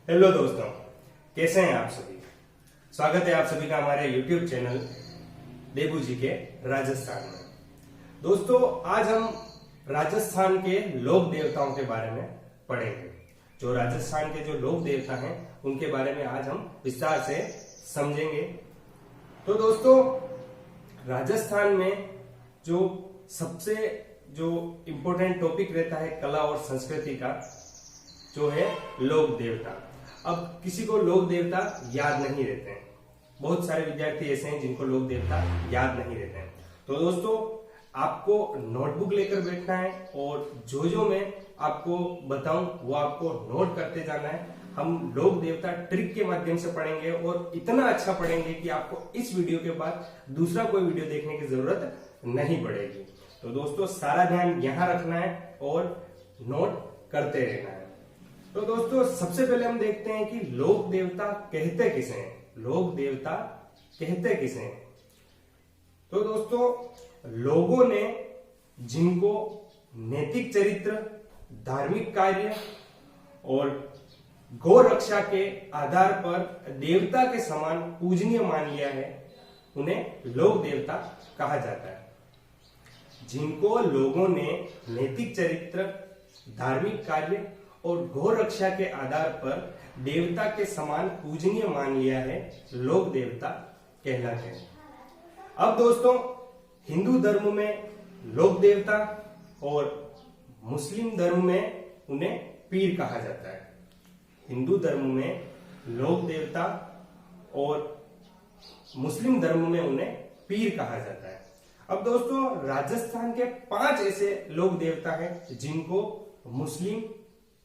Hello दोस्तों, कैसे हैं आप सभी। स्वागत है आप सभी का हमारे YouTube चैनल देबू जी के राजस्थान में। दोस्तों, आज हम राजस्थान के लोक देवताओं के बारे में पढ़ेंगे। जो राजस्थान के जो लोक देवता हैं उनके बारे में आज हम विस्तार से समझेंगे। तो दोस्तों, राजस्थान में जो सबसे इम्पोर्टेंट टॉपिक रहता है कला और संस्कृति का, जो है लोक देवता। अब किसी को लोक देवता याद नहीं रहते हैं। बहुत सारे विद्यार्थी ऐसे हैं जिनको लोक देवता याद नहीं रहते हैं। तो दोस्तों, आपको नोटबुक लेकर बैठना है और जो मैं आपको बताऊं वो आपको नोट करते जाना है। हम लोक देवता ट्रिक के माध्यम से पढ़ेंगे और इतना अच्छा पढ़ेंगे कि आपको इस वीडियो के बाद दूसरा कोई वीडियो देखने की जरूरत नहीं पड़ेगी। तो दोस्तों, सारा ध्यान यहाँ रखना है और नोट करते रहना है। तो दोस्तों, सबसे पहले हम देखते हैं कि लोक देवता कहते किसे हैं। लोक देवता कहते किसे हैं। तो दोस्तों, लोगों ने जिनको नैतिक चरित्र, धार्मिक कार्य और गौ रक्षा के आधार पर देवता के समान पूजनीय मान लिया है, उन्हें लोक देवता कहा जाता है। जिनको लोगों ने नैतिक चरित्र, धार्मिक कार्य और गौ रक्षा के आधार पर देवता के समान पूजनीय मान लिया है, लोक देवता कहलाते हैं। अब दोस्तों, हिंदू धर्म में लोक देवता और मुस्लिम धर्म में उन्हें पीर कहा जाता है। हिंदू धर्म में लोक देवता और मुस्लिम धर्म में उन्हें पीर कहा जाता है। अब दोस्तों, राजस्थान के 5 ऐसे लोक देवता हैं जिनको मुस्लिम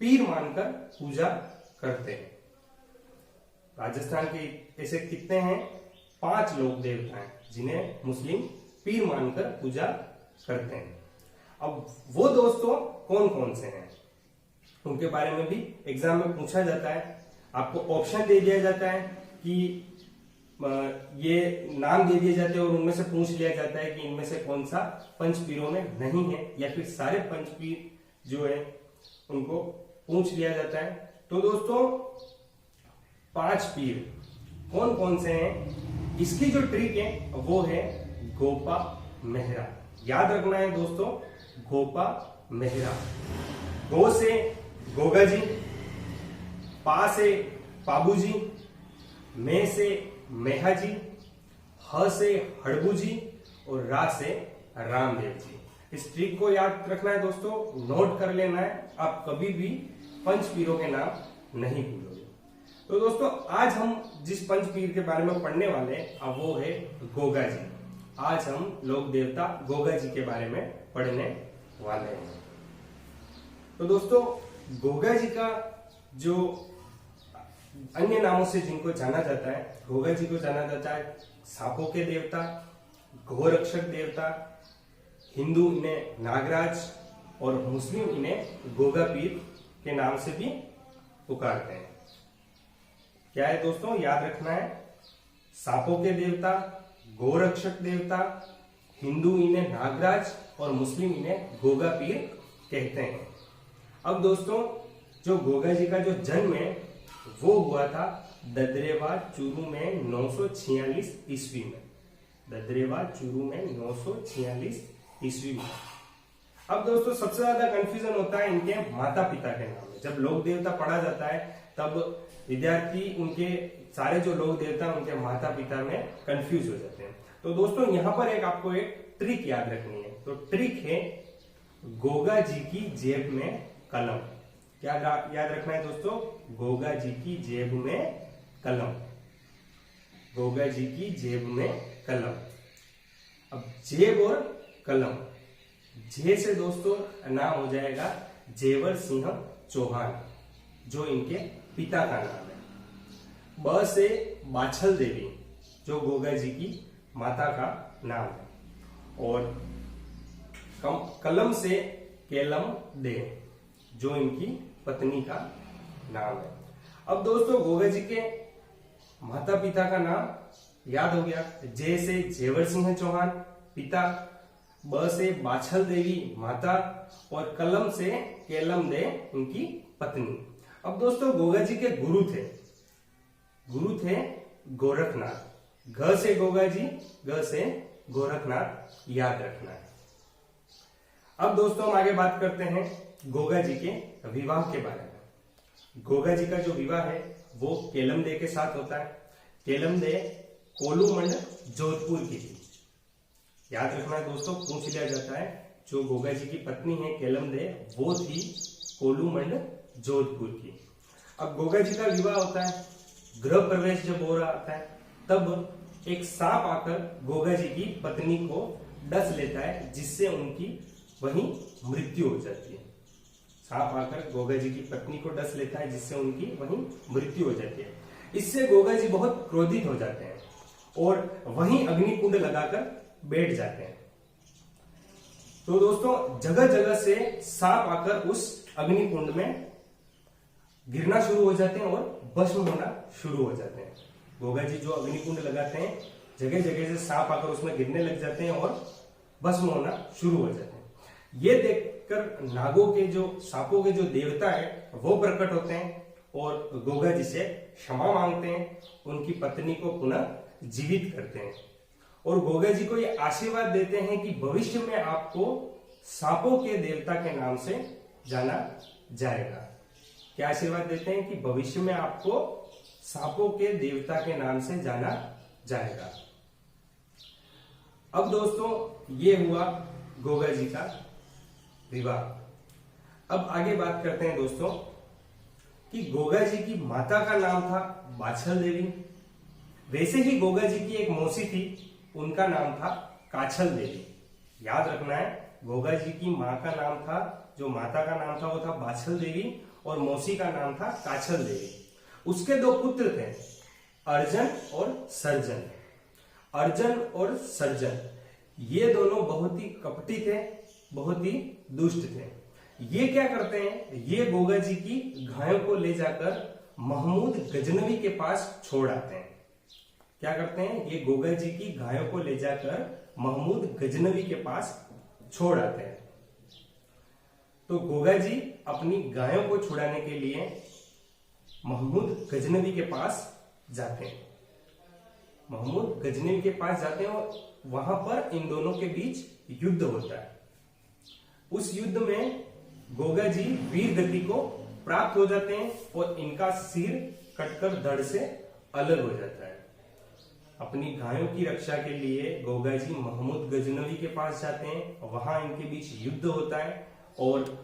पीर मानकर पूजा करते हैं। राजस्थान के ऐसे कितने हैं? 5 लोक देवता हैं जिन्हें मुस्लिम पीर मानकर पूजा करते हैं। अब वो दोस्तों कौन कौन से हैं, उनके बारे में भी एग्जाम में पूछा जाता है। आपको ऑप्शन दे दिया जाता है कि ये नाम दे दिए जाते हैं और उनमें से पूछ लिया जाता है कि इनमें से कौन सा पंच पीरों में नहीं है, या फिर सारे पंच पीर जो है उनको पूछ लिया जाता है। तो दोस्तों, 5 पीर कौन कौन से हैं, इसकी जो ट्रिक है वो है गोपा मेहरा। याद रखना है दोस्तों, गोपा मेहरा। गो से गोगा जी, पा से पाबू जी, में से मेहा जी, ह से हड़बू जी और रा से रामदेव जी। इस ट्रिक को याद रखना है दोस्तों, नोट कर लेना है। आप कभी भी पंच पीरों के नाम नहीं भूलोगे। तो दोस्तों, आज हम जिस पंच पीर के बारे में पढ़ने वाले हैं वो है गोगा जी। आज हम लोक देवता गोगा जी के बारे में पढ़ने वाले हैं। तो दोस्तों, गोगा जी का जो अन्य नामों से जिनको जाना जाता है, गोगा जी को जाना जाता है सांपों के देवता, गौ रक्षक देवता। हिंदू इन्हें नागराज और मुस्लिम इन्हें गोगा पीर के नाम से भी पुकारते हैं। क्या है दोस्तों, याद रखना है, सांपों के देवता, गौ रक्षक देवता, हिंदू इन्हें नागराज और मुस्लिम इन्हें गोगा पीर कहते हैं। अब दोस्तों, जो गोगा जी का जो जन्म है वो हुआ था ददरेवा चूरू में 946 ईस्वी में। ददरेवा चूरू में 946 ईस्वी में। अब दोस्तों, सबसे ज्यादा कंफ्यूजन होता है इनके माता पिता के नाम में। जब लोक देवता पढ़ा जाता है तब विद्यार्थी उनके सारे जो लोक देवता उनके माता पिता में कंफ्यूज हो जाते हैं। तो दोस्तों, यहाँ पर आपको एक ट्रिक याद रखनी है। तो ट्रिक है गोगा जी की जेब में कलम। क्या याद रखना है दोस्तों? गोगा जी की जेब में कलम। गोगा जी की जेब में कलम। अब जेब और कलम, जे से दोस्तों नाम हो जाएगा जेवर सिंह चौहान, जो इनके पिता का नाम है। ब से बाछल देवी, जो गोगा जी की माता का नाम है। और कलम से केलम दे, जो इनकी पत्नी का नाम है। अब दोस्तों, गोगा जी के माता पिता का नाम याद हो गया। जे से जेवर सिंह चौहान पिता, ब से बाछल देवी माता और कलम से केलम दे उनकी पत्नी। अब दोस्तों गोगा जी के गुरु थे गोरखनाथ। घ से गोगा जी, ग से गोरखनाथ, याद रखना है। अब दोस्तों हम आगे बात करते हैं गोगा जी के विवाह के बारे में। गोगा जी का जो विवाह है वो केलमदे के साथ होता है। केलमदे कोलूमंड जोधपुर की थी। याद रखना है दोस्तों, पूछ लिया जाता है जो गोगा जी की पत्नी है केलमदे, वो थी कोलूमंड जोधपुर की। अब गोगा जी का विवाह होता है, गृह प्रवेश जब हो रहा होता है तब एक सांप आकर गोगा जी की पत्नी को डस लेता है, जिससे उनकी वहीं मृत्यु हो जाती है। सांप आकर गोगा जी की पत्नी को डस लेता है, जिससे उनकी वहीं मृत्यु हो जाती है। इससे गोगा जी बहुत क्रोधित हो जाते हैं और वहीं अग्निकुंड लगाकर बैठ जाते हैं। तो दोस्तों जगह जगह से सांप आकर उस अग्निकुंड में गिरना शुरू हो जाते हैं और भस्म होना शुरू हो जाते हैं। गोगा जी जो अग्निकुंड लगाते हैं, जगह जगह से सांप आकर उसमें गिरने लग जाते हैं और भस्म होना शुरू हो जाते हैं। ये देखकर नागों के जो सांपों के जो देवता है वो प्रकट होते हैं और गोगा जी से क्षमा मांगते हैं, उनकी पत्नी को पुनः जीवित करते हैं और गोगा जी को ये आशीर्वाद देते हैं कि भविष्य में आपको सांपों के देवता के नाम से जाना जाएगा। क्या आशीर्वाद देते हैं कि भविष्य में आपको सांपों के देवता के नाम से जाना जाएगा। अब दोस्तों ये हुआ गोगा जी का विवाह। अब आगे बात करते हैं दोस्तों कि गोगा जी की माता का नाम था बाछल देवी। वैसे ही गोगा जी की एक मौसी थी, उनका नाम था काछल देवी। याद रखना है, गोगा जी की माँ का नाम था, जो माता का नाम था वो था बाछल देवी और मौसी का नाम था काछल देवी। उसके दो पुत्र थे, अर्जन और सर्जन। अर्जन और सर्जन ये दोनों बहुत ही कपटी थे, बहुत ही दुष्ट थे। ये क्या करते हैं, ये गोगा जी की गायों को ले जाकर महमूद गजनवी के पास छोड़ आते हैं। क्या करते हैं, ये गोगा जी की गायों को ले जाकर महमूद गजनवी के पास छोड़ आते हैं। तो गोगा जी अपनी गायों को छुड़ाने के लिए महमूद गजनवी के पास जाते हैं। महमूद गजनवी के पास जाते हैं और वहां पर इन दोनों के बीच युद्ध होता है। उस युद्ध में गोगा जी वीर गति को प्राप्त हो जाते हैं और इनका सिर कटकर धड़ से अलग हो जाता है। अपनी गायों की रक्षा के लिए गोगा जी महमूद गजनवी के पास जाते हैं, वहां इनके बीच युद्ध होता है और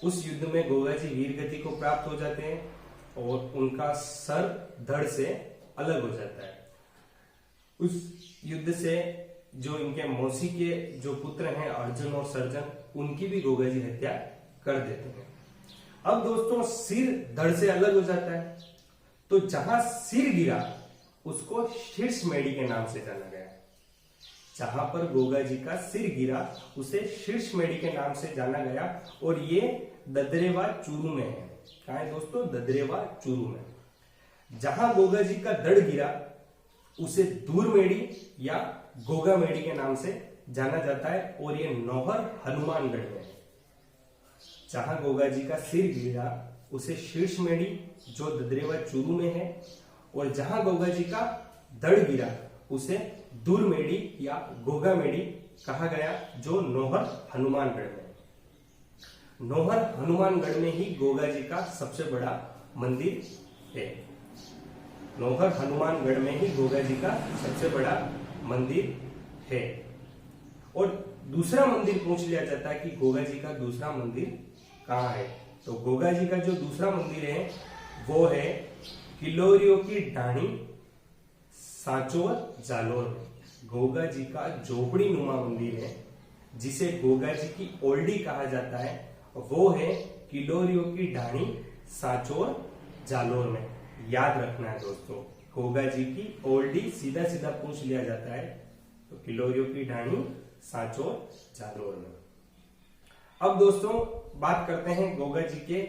उस युद्ध में गोगा जी वीर गति को प्राप्त हो जाते हैं और उनका सर धड़ से अलग हो जाता है। उस युद्ध से जो इनके मौसी के जो पुत्र हैं अर्जुन और सर्जन, उनकी भी गोगा जी हत्या कर देते हैं। अब दोस्तों सिर धड़ से अलग हो जाता है, तो जहां सिर गिरा उसको शीर्षमेढ़ी के नाम से जाना गया। जहां पर गोगा जी का सिर गिरा उसे शीर्षमेढ़ी के नाम से जाना गया और ये ददरेवा चूरू में है। कहां है दोस्तों, ददरेवा चूरू में। जहां गोगा जी का धड़ गिरा उसे दूरमेढ़ी या गोगा मेढ़ी के नाम से जाना जाता है और ये नौहर हनुमानगढ़ में है। जहां गोगा जी का सिर गिरा उसे शीर्षमेढ़ी जो ददरेवा चूरू में है और जहां गोगा जी का धड़ गिरा उसे दूरमेढ़ी या गोगा मेढ़ी कहा गया, जो नौहर हनुमानगढ़ में है। नौहर हनुमानगढ़ में ही गोगा जी का सबसे बड़ा मंदिर है। नौहर हनुमानगढ़ में ही गोगा जी का सबसे बड़ा मंदिर है। और दूसरा मंदिर पूछ लिया जाता है कि गोगा जी का दूसरा मंदिर कहाँ है, तो गोगा जी का जो दूसरा मंदिर है वो है किलोरियो की ढाणी सांचोर जालोर में। गोगा जी का झोपड़ी नुमा मंदिर है जिसे गोगा जी की ओल्डी कहा जाता है, वो है किलोरियो की ढाणी सांचोर जालोर में। याद रखना है दोस्तों, गोगा जी की ओल्डी सीधा सीधा पूछ लिया जाता है तो किलोरियो की ढाणी सांचोर जालोर में। अब दोस्तों बात करते हैं गोगा जी के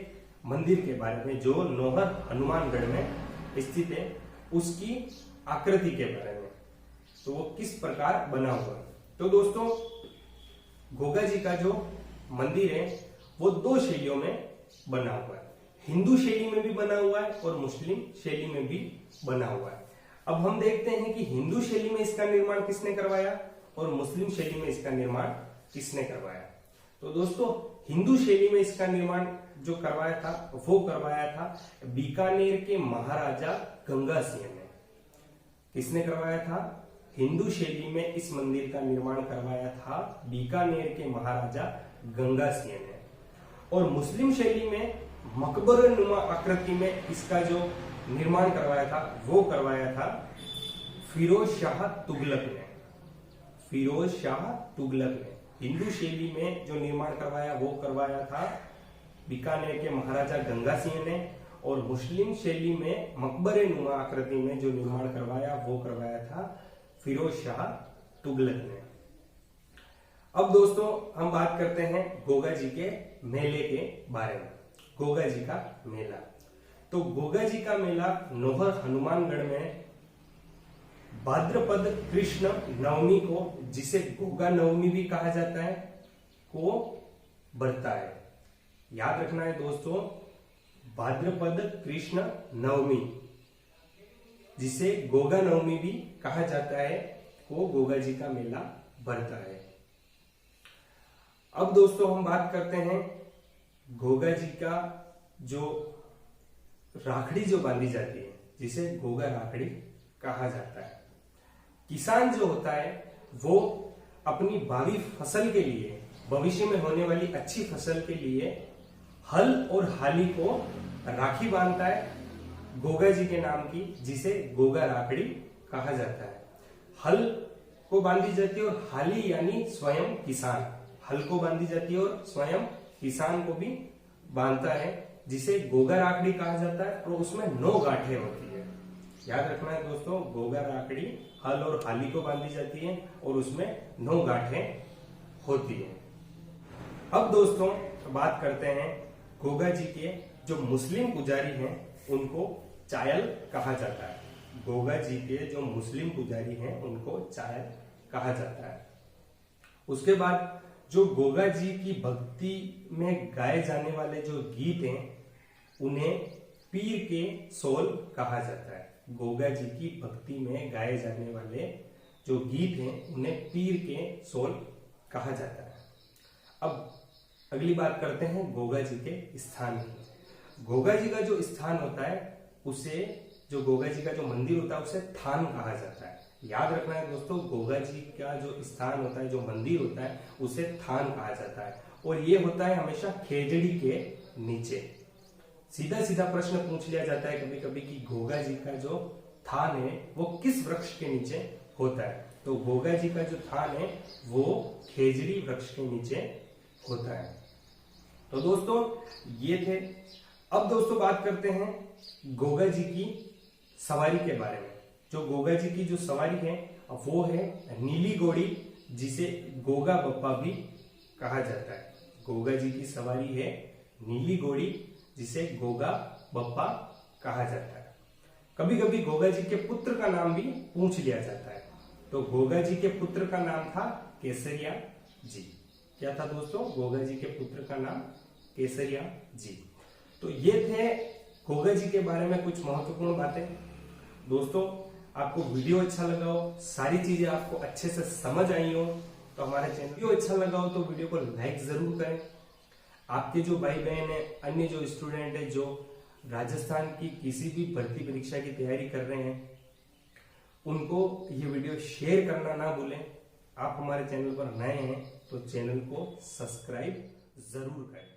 मंदिर के बारे में जो नौहर हनुमानगढ़ में स्थित है, उसकी आकृति के बारे में, तो वो किस प्रकार बना हुआ है। तो दोस्तों गोगा जी का जो मंदिर है वो दो शैलियों में बना हुआ है। हिंदू शैली में भी बना हुआ है और मुस्लिम शैली में भी बना हुआ है। अब हम देखते हैं कि हिंदू शैली में इसका निर्माण किसने करवाया और मुस्लिम शैली में इसका निर्माण किसने करवाया। तो दोस्तों हिंदू शैली में इसका निर्माण जो करवाया था वो करवाया था बीकानेर के महाराजा गंगा सिंह ने। किसने करवाया था? हिंदू शैली में इस मंदिर का निर्माण करवाया था बीकानेर के महाराजा गंगा सिंह ने। और मुस्लिम शैली में मकबरनुमा आकृति में इसका जो निर्माण करवाया था वो करवाया था फिरोज शाह तुगलक ने। फिरोज शाह तुगलक ने हिंदू शैली में जो निर्माण करवाया वो करवाया था बीकानेर के महाराजा गंगा सिंह ने। और मुस्लिम शैली में मकबरे-नुमा आकृति में जो निर्माण करवाया वो करवाया था फिरोज शाह तुगलक ने। अब दोस्तों हम बात करते हैं गोगा जी के मेले के बारे में। गोगा जी का मेला, तो गोगा जी का मेला नोहर हनुमानगढ़ में भाद्रपद कृष्ण नवमी को, जिसे गोगा नवमी भी कहा जाता है, को बरता है। याद रखना है दोस्तों, भाद्रपद कृष्ण नवमी, जिसे गोगा नवमी भी कहा जाता है, को गोगा जी का मेला बरता है। अब दोस्तों हम बात करते हैं गोगा जी का जो राखड़ी जो बांधी जाती है, जिसे गोगा राखड़ी कहा जाता है। किसान जो होता है वो अपनी भावी फसल के लिए, भविष्य में होने वाली अच्छी फसल के लिए हल और हाली को राखी बांधता है गोगा जी के नाम की, जिसे गोगा राखड़ी कहा जाता है। हल को बांधी जाती है और हाली यानी स्वयं किसान, हल को बांधी जाती है और स्वयं किसान को भी बांधता है, जिसे गोगा राखड़ी कहा जाता है। और उसमें 9 गांठें होती है। याद रखना है दोस्तों, गोगा राखड़ी हल और हाली को बांधी जाती है और उसमें 9 गांठें होती है। अब दोस्तों बात करते हैं गोगा जी के जो मुस्लिम पुजारी हैं उनको चायल कहा जाता है। गोगा जी के जो मुस्लिम पुजारी हैं उनको चायल कहा जाता है। उसके बाद जो गोगा जी की भक्ति में गाए जाने वाले जो गीत हैं उन्हें पीर के सोल कहा जाता है। गोगा जी की भक्ति में गाए जाने वाले जो गीत हैं उन्हें पीर के सोल कहा जाता है। अब अगली बात करते हैं गोगा जी के स्थान की। गोगा जी का जो स्थान होता है उसे, जो गोगा जी का जो मंदिर होता है उसे थान कहा जाता है। याद रखना है दोस्तों, गोगा जी का जो स्थान होता है, जो मंदिर होता है, उसे थान कहा जाता है। और ये होता है हमेशा खेजड़ी के नीचे। सीधा सीधा प्रश्न पूछ लिया जाता है कभी कभी कि गोगा जी का जो थान है वो किस वृक्ष के नीचे होता है। तो गोगा जी का जो थान है वो खेजड़ी वृक्ष के नीचे होता है। तो दोस्तों ये थे। अब दोस्तों बात करते हैं गोगा जी की सवारी के बारे में। जो गोगा जी की जो सवारी है वो है नीली घोड़ी, जिसे गोगा बप्पा भी कहा जाता है। गोगा जी की सवारी है नीली घोड़ी, जिसे गोगा बप्पा कहा जाता है। कभी कभी गोगा जी के पुत्र का नाम भी पूछ लिया जाता है। तो गोगा जी के पुत्र का नाम था केसरिया जी। क्या था दोस्तों? गोगा जी के पुत्र का नाम केसरिया जी। तो ये थे गोगा जी के बारे में कुछ महत्वपूर्ण बातें। दोस्तों आपको वीडियो अच्छा लगा हो, सारी चीजें आपको अच्छे से समझ आई हो, तो हमारे चैनल वीडियो अच्छा लगा हो तो वीडियो को लाइक जरूर करें। आपके जो भाई बहन है, अन्य जो स्टूडेंट है जो राजस्थान की किसी भी भर्ती परीक्षा की तैयारी कर रहे हैं, उनको ये वीडियो शेयर करना ना भूलें। आप हमारे चैनल पर नए हैं तो चैनल को सब्सक्राइब जरूर करें।